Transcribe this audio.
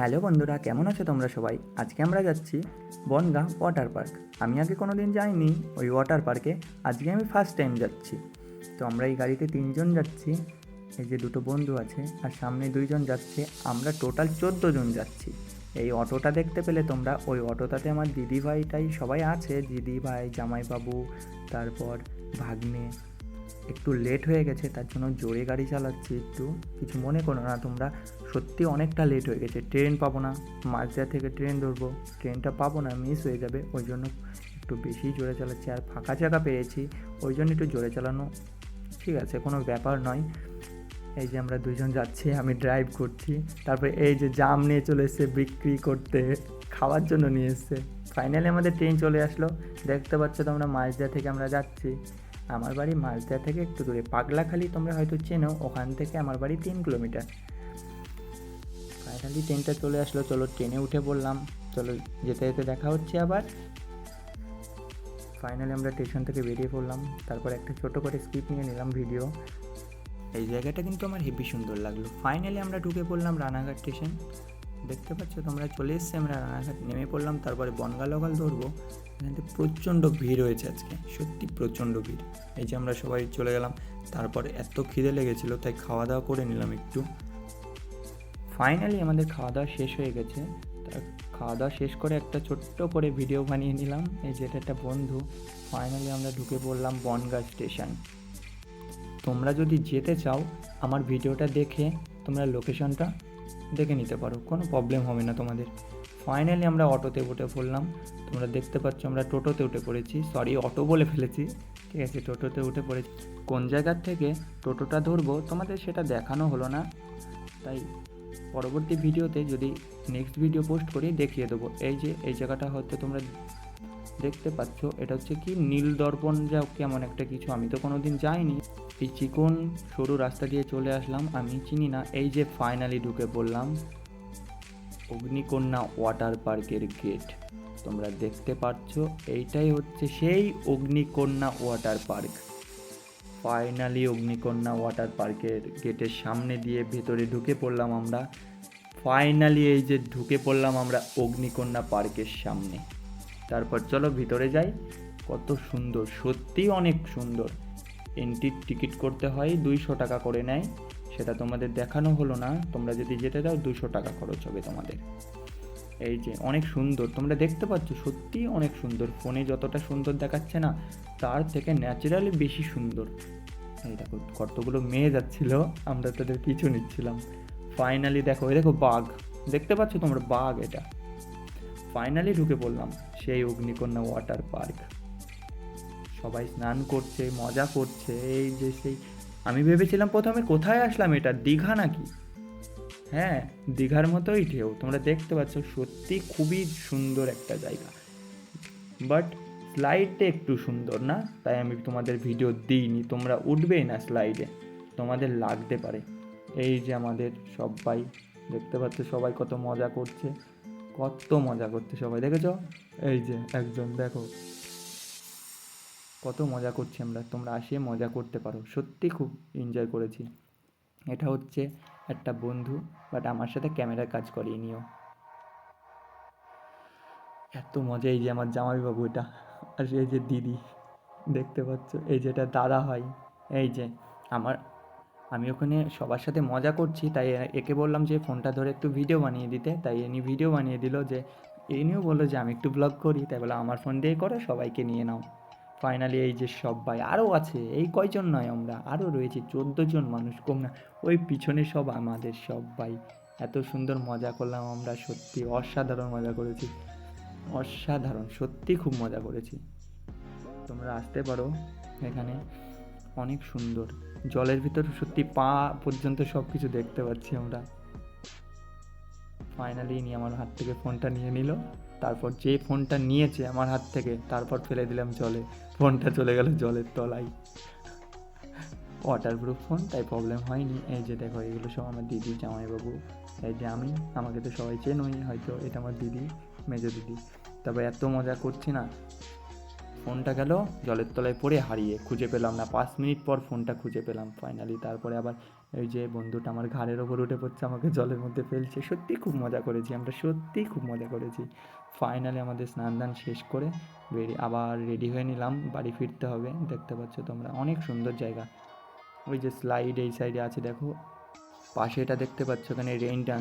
Hello বন্ধুরা, কেমন আছো তোমরা সবাই? আজকে আমরা যাচ্ছি বনগাঁ ওয়াটার পার্ক। আমি আগে কোনো দিন যাইনি ওই ওয়াটার পার্কে, আজকে আমি ফার্স্ট টাইম যাচ্ছি। তো আমরা এই গাড়িতে 3জন যাচ্ছি, এই যে দুটো বন্ধু আছে আর সামনে 2জন যাচ্ছে, আমরা টোটাল 14জন যাচ্ছি। এই অটোটা দেখতে পেলে তোমরা, ওই অটোটাতে আমার দিদিভাইটাই সবাই আছে, দিদিভাই, জামাইবাবু, তারপর ভাগ্নে। একটু লেট হয়ে গেছে তার জন্য জোরে গাড়ি চালাচ্ছি, একটু কিছু মনে করো না তোমরা। সত্যি অনেকটা লেট হয়ে গেছে, ট্রেন পাবো না, মাঝরা থেকে ট্রেন ধরবো, ট্রেনটা পাবো না, মিস হয়ে যাবে, ওই জন্য একটু বেশি জোরে চালাচ্ছি। আর ফাঁকা জায়গা পেয়েছি ওই জন্য একটু জোরে চালানো, ঠিক আছে, কোনো ব্যাপার নয়। এই যে আমরা 2জন যাচ্ছি, আমি ড্রাইভ করছি, তারপরে এই যে জাম নিয়ে চলে এসছে বিক্রি করতে, খাওয়ার জন্য নিয়ে এসছে। ফাইনালি আমাদের ট্রেন চলে আসলো, দেখতে পাচ্ছ তোমরা মাঝরা থেকে আমরা যাচ্ছি। আমার বাড়ি মাঝরা থেকে একটু দূরে, পাগলাখালি তোমরা হয়তো চেনো, ওখান থেকে আমার বাড়ি 3 কিলোমিটার। ফাইনালি ট্রেনটা চলে আসলো, চলো ট্রেনে উঠে পড়লাম, চলো যেতে যেতে দেখা হচ্ছে আবার। ফাইনালি আমরা স্টেশন থেকে বেরিয়ে পড়লাম, তারপর একটা ছোটো করে স্কিপ নিয়ে নিলাম ভিডিও। এই জায়গাটা কিন্তু আমার হেবি সুন্দর লাগলো। ফাইনালি আমরা ঢুকে পড়লাম রানাঘাট স্টেশন, দেখতে পাচ্ছ তোমরা, চলে এসছে, আমরা রানাঘাট নেমে পড়লাম। তারপরে বনগাঁ লোকাল ধরবো। এখানে প্রচণ্ড ভিড় হয়েছে আজকে, সত্যি প্রচণ্ড ভিড়। এই যে আমরা সবাই চলে গেলাম, তারপরে এত খিদে লেগেছিলো তাই খাওয়া দাওয়া করে নিলাম একটু। ফাইনালি আমাদের খাওয়া দাওয়া শেষ হয়ে গেছে, খাওয়া দাওয়া শেষ করে একটা ছোট্ট করে ভিডিও বানিয়ে নিলাম, এই যেটা একটা বন্ধু। ফাইনালি আমরা ঢুকে পড়লাম বনগাঁ স্টেশন। তোমরা যদি যেতে চাও আমার ভিডিওটা দেখে তোমরা লোকেশনটা দেখে নিতে পারো, কোনো প্রবলেম হবে না তোমাদের। ফাইনালি আমরা অটোতে উঠে পড়লাম, তোমরা দেখতে পাচ্ছ আমরা টোটোতে উঠে পড়েছি, সরি অটো বলে ফেলেছি, ঠিক আছে, টোটোতে উঠে পড়েছি। কোন জায়গার থেকে টোটোটা ধরবো তোমাদের সেটা দেখানো হলো না, তাই পরবর্তী ভিডিওতে যদি নেক্সট ভিডিও পোস্ট করি দেখিয়ে দেবো। এই যে এই জায়গাটা হয়তো তোমরা দেখতে পাচ্ছ, এটা হচ্ছে কি নীলদর্পণ, যা কেমন একটা কিছু, আমি তো কোনো দিন যাইনি। এই চিকন সরু রাস্তা দিয়ে চলে আসলাম, আমি চিনি না। এই যে ফাইনালি ঢুকে পড়লাম অগ্নিকন্যা ওয়াটার পার্কের গেট, তোমরা দেখতে পাচ্ছ, এইটাই হচ্ছে সেই অগ্নিকন্যা ওয়াটার পার্ক। ফাইনালি অগ্নিকন্যা ওয়াটার পার্কের গেটের সামনে দিয়ে ভেতরে ঢুকে পড়লাম আমরা। ফাইনালি এই যে ঢুকে পড়লাম আমরা অগ্নিকন্যা পার্কের সামনে। তারপর চলো ভিতরে যাই। কত সুন্দর, সত্যি অনেক সুন্দর। এন্ট্রির টিকিট করতে হয়, 200 টাকা করে নেয়, সেটা তোমাদের দেখানো হলো না। তোমরা যদি যেতে দাও 200 টাকা খরচ হবে তোমাদের। এই যে অনেক সুন্দর, তোমরা দেখতে পাচ্ছ, সত্যি অনেক সুন্দর। ফোনে যতটা সুন্দর দেখাচ্ছে না, তার থেকে ন্যাচারালি বেশি সুন্দর। এই দেখো কতগুলো মেয়ে যাচ্ছিল, আমরা তাদের পিছু নিচ্ছিলাম। ফাইনালি দেখো, এই দেখো বাঘ, দেখতে পাচ্ছ তোমরা বাঘ, এটা। ফাইনালি ঢুকে পড়লাম সেই অগ্নিকন্যা ওয়াটার পার্ক। সবাই স্নান করছে, মজা করছে। এই যে সেই, আমি ভেবেছিলাম প্রথমে কোথায় আসলাম, এটা দীঘা নাকি। হ্যাঁ, দীঘার মতোই ঢেউ, তোমরা দেখতে পাচ্ছ, সত্যি খুবই সুন্দর একটা জায়গা। বাট স্লাইডটা একটু সুন্দর না, তাই আমি তোমাদের ভিডিও দিইনি। তোমরা উঠবেই না স্লাইডে, তোমাদের লাগতে পারে। এই যে আমাদের সবাই দেখতে পাচ্ছ, সবাই কত মজা করছে, কত মজা করছে সবাই, দেখেছো? এই যে একজন দেখো, কত মজা করছি আমরা, তোমরা আসিয়ে মজা করতে পারো, সত্যি খুব এনজয় করেছি। এটা হচ্ছে একটা বন্ধু, বাট আমার সাথে ক্যামেরার কাজ করিয়ে নিও। এত মজা। এই যে আমার জামাইবাবু, এটা, আর এই যে দিদি, দেখতে পাচ্ছ, এই যেটা দাদা হয়। এই যে আমার, আমি ওখানে সবার সাথে মজা করছি, তাই একে বললাম যে ফোনটা ধরে একটু ভিডিও বানিয়ে দিতে, তাই এনি ভিডিও বানিয়ে দিল। যে এনিও বললো যে আমি একটু ব্লগ করি, তাই বলে আমার ফোন দিয়ে করো, সবাইকে নিয়ে নাও। ফাইনালি এই যে সবাই আরও আছে, এই কয়জন নয়, আমরা আরও রয়েছি 14জন মানুষ, কম না। ওই পিছনে সব আমাদের সবাই। এত সুন্দর মজা করলাম আমরা, সত্যি অসাধারণ মজা করেছি, অসাধারণ, সত্যি খুব মজা করেছি। তোমরা আসতে পারো এখানে, অনেক সুন্দর। জলের ভিতর সত্যি পা পর্যন্ত সব কিছু দেখতে পাচ্ছি আমরা। ফাইনালি নিয়ে আমার হাত থেকে ফোনটা নিয়ে নিল, তারপর যে ফোনটা নিয়েছে আমার হাত থেকে, তারপর ফেলে দিলাম জলে, ফোনটা চলে গেল জলের তলায়। ওয়াটারপ্রুফ ফোন, তাই প্রবলেম হয়নি। এই যে দেখো, এগুলো সব আমার দিদি, জামাইবাবু। এই যে আমি, আমাকে তো সবাই চেনই হয়তো, এটা আমার দিদি, মেজো দিদি। তবে এত মজা করছি না, ফোনটা গেল জলের তলায় পড়ে হারিয়ে, খুঁজে পেলাম না, 5 মিনিট পর ফোনটা খুঁজে পেলাম ফাইনালি। তারপরে আবার এই যে বন্ধুটা আমার ঘাড়ের ওপর উঠে পড়ছে, আমাকে জলের মধ্যে ফেলছে। সত্যি খুব মজা করেছি আমরা, সত্যিই খুব মজা করেছি। ফাইনালি আমাদের স্নান দান শেষ করে আবার রেডি হয়ে নিলাম, বাড়ি ফিরতে হবে। দেখতে পাচ্ছ তোমরা অনেক সুন্দর জায়গা। ওই যে স্লাইড এই সাইডে আছে দেখো, পাশে এটা দেখতে পাচ্ছ, ওখানে রেইন ডান্স